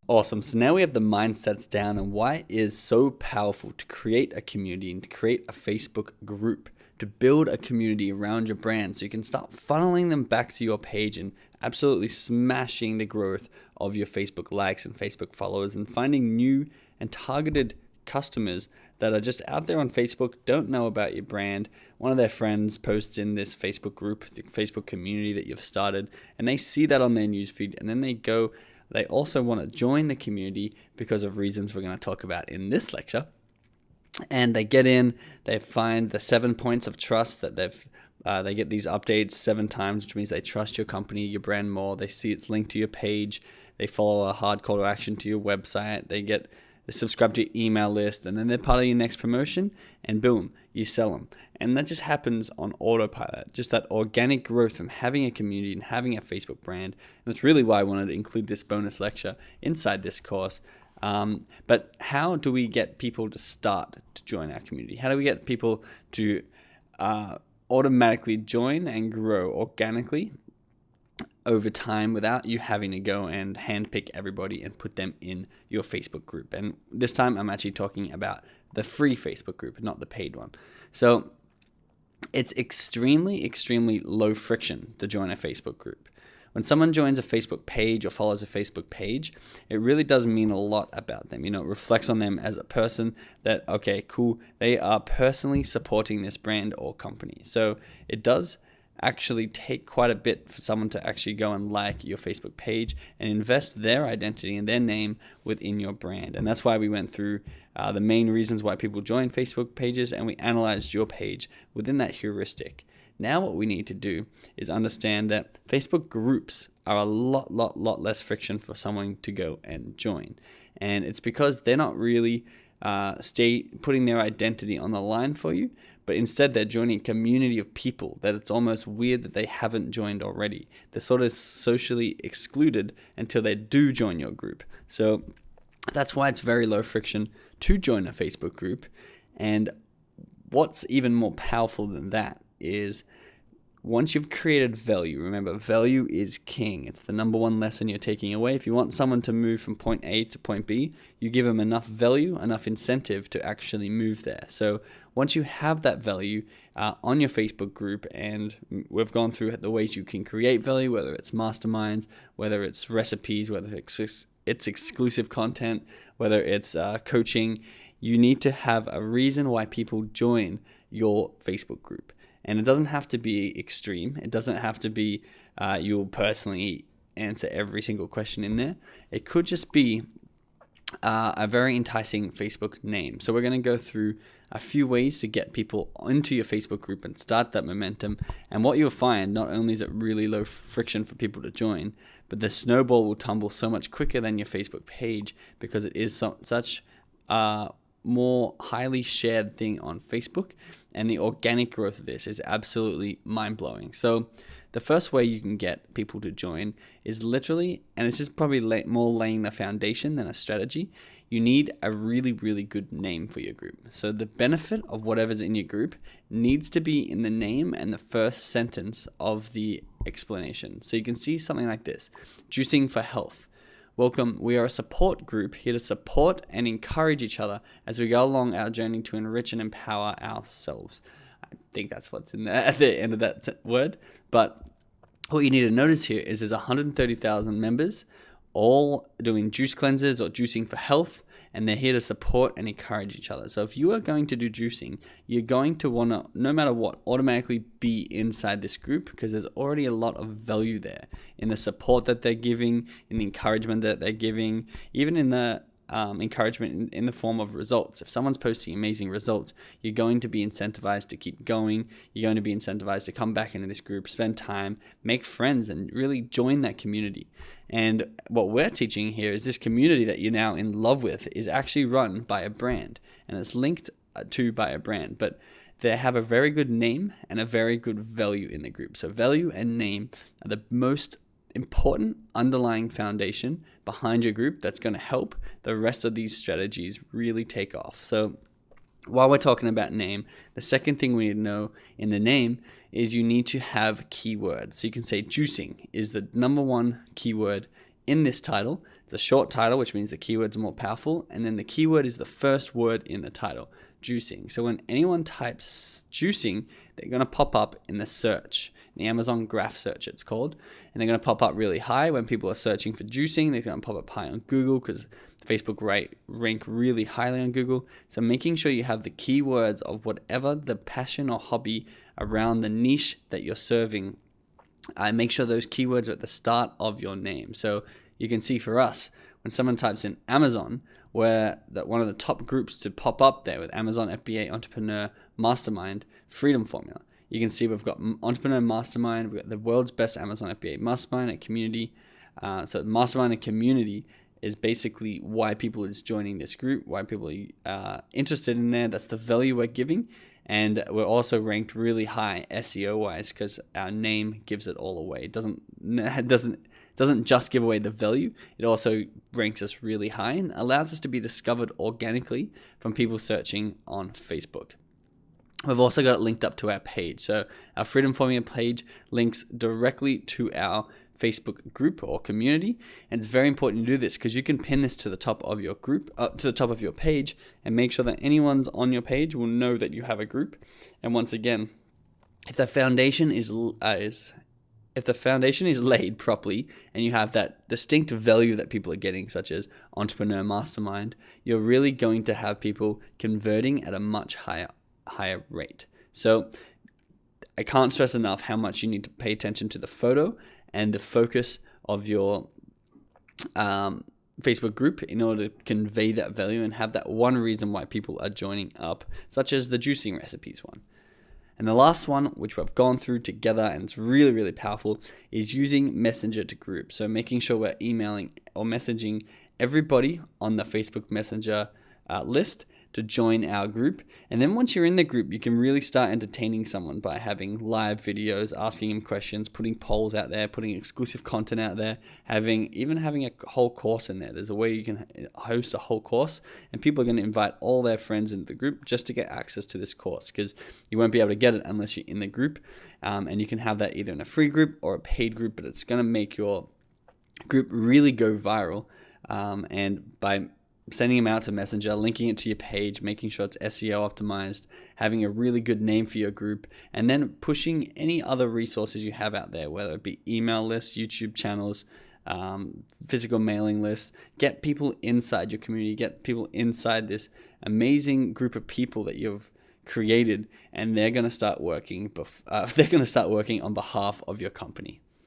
Awesome. So now we have the mindsets down and why it is so powerful to create a community and to create a Facebook group, to build a community around your brand so you can start funneling them back to your page and absolutely smashing the growth of your Facebook likes and Facebook followers and finding new and targeted customers that are just out there on Facebook, don't know about your brand. One of their friends posts in this Facebook group, the Facebook community that you've started, and they see that on their newsfeed, and then they also want to join the community because of reasons we're going to talk about in this lecture. And they get in, they find the 7 points of trust that they get these updates 7 times, which means they trust your company, your brand more. They see it's linked to your page. They follow a hard call to action to your website. They subscribe to your email list, and then they're part of your next promotion, and boom, you sell them. And that just happens on autopilot, just that organic growth from having a community and having a Facebook brand. And that's really why I wanted to include this bonus lecture inside this course. But how do we get people to start to join our community? How do we get people to automatically join and grow organically over time without you having to go and handpick everybody and put them in your Facebook group? And this time I'm actually talking about the free Facebook group, not the paid one. So it's extremely, extremely low friction to join a Facebook group. When someone joins a Facebook page or follows a Facebook page, it really does mean a lot about them. It reflects on them as a person that, okay, cool, they are personally supporting this brand or company. So it does actually take quite a bit for someone to actually go and like your Facebook page and invest their identity and their name within your brand. And that's why we went through the main reasons why people join Facebook pages, and we analyzed your page within that heuristic. Now what we need to do is understand that Facebook groups are a lot less friction for someone to go and join. And it's because they're not really putting their identity on the line for you, but instead they're joining a community of people that it's almost weird that they haven't joined already. They're sort of socially excluded until they do join your group. So that's why it's very low friction to join a Facebook group. And what's even more powerful than that is once you've created value, remember, value is king. It's the number one lesson you're taking away. If you want someone to move from point A to point B, you give them enough value, enough incentive to actually move there. So once you have that value on your Facebook group, and we've gone through the ways you can create value, whether it's masterminds, whether it's recipes, whether it's exclusive content, whether it's coaching, you need to have a reason why people join your Facebook group. And it doesn't have to be extreme. It doesn't have to be you'll personally answer every single question in there. It could just be a very enticing Facebook name. So we're going to go through a few ways to get people into your Facebook group and start that momentum. And what you'll find, not only is it really low friction for people to join, but the snowball will tumble so much quicker than your Facebook page because it is such more highly shared thing on Facebook, and the organic growth of this is absolutely mind-blowing. So the first way you can get people to join is literally, and this is probably more laying the foundation than a strategy, you need a really, really good name for your group. So the benefit of whatever's in your group needs to be in the name and the first sentence of the explanation. So you can see something like this: Juicing for Health. Welcome, we are a support group here to support and encourage each other as we go along our journey to enrich and empower ourselves. I think that's what's in there at the end of that word. But what you need to notice here is there's 130,000 members, all doing juice cleanses or juicing for health, and they're here to support and encourage each other. So if you are going to do juicing, you're going to want to, no matter what, automatically be inside this group because there's already a lot of value there in the support that they're giving, in the encouragement that they're giving, even in the encouragement in the form of results. If someone's posting amazing results, you're going to be incentivized to keep going. You're going to be incentivized to come back into this group, spend time, make friends, and really join that community. And what we're teaching here is this community that you're now in love with is actually run by a brand, and it's linked to by a brand, but they have a very good name and a very good value in the group. So value and name are the most important underlying foundation behind your group that's going to help the rest of these strategies really take off. So while we're talking about name, the second thing we need to know in the name is you need to have keywords. So you can say juicing is the number one keyword in this title, it's a short title, which means the keywords are more powerful. And then the keyword is the first word in the title, juicing. So when anyone types juicing, they're going to pop up in the search, the Amazon graph search it's called. And they're going to pop up really high when people are searching for juicing. They're going to pop up high on Google because Facebook rank really highly on Google. So making sure you have the keywords of whatever the passion or hobby around the niche that you're serving. Make sure those keywords are at the start of your name. So you can see for us, when someone types in Amazon, where one of the top groups to pop up there with Amazon FBA Entrepreneur Mastermind Freedom Formula. You can see we've got Entrepreneur Mastermind, we've got the world's best Amazon FBA Mastermind and community. So Mastermind and community is basically why people is joining this group, why people are interested in there. That's the value we're giving. And we're also ranked really high SEO wise because our name gives it all away. It doesn't just give away the value. It also ranks us really high and allows us to be discovered organically from people searching on Facebook. We've also got it linked up to our page. So our Freedom Formula page links directly to our Facebook group or community. And it's very important to do this because you can pin this to the top of your group, to the top of your page, and make sure that anyone's on your page will know that you have a group. And once again, if the foundation is laid properly and you have that distinct value that people are getting, such as Entrepreneur Mastermind, you're really going to have people converting at a much higher rate. So I can't stress enough how much you need to pay attention to the photo and the focus of your Facebook group in order to convey that value and have that one reason why people are joining up, such as the juicing recipes one. And the last one, which we've gone through together and it's really, really powerful, is using Messenger to group. So making sure we're emailing or messaging everybody on the Facebook Messenger list to join our group. And then once you're in the group, you can really start entertaining someone by having live videos, asking them questions, putting polls out there, putting exclusive content out there, having a whole course in there. There's a way you can host a whole course and people are going to invite all their friends into the group just to get access to this course because you won't be able to get it unless you're in the group. And you can have that either in a free group or a paid group, but it's going to make your group really go viral. And by sending them out to Messenger, linking it to your page, making sure it's SEO optimized, having a really good name for your group, and then pushing any other resources you have out there, whether it be email lists, YouTube channels, physical mailing lists. Get people inside your community, get people inside this amazing group of people that you've created, and they're going to start working. They're going to start working on behalf of your company.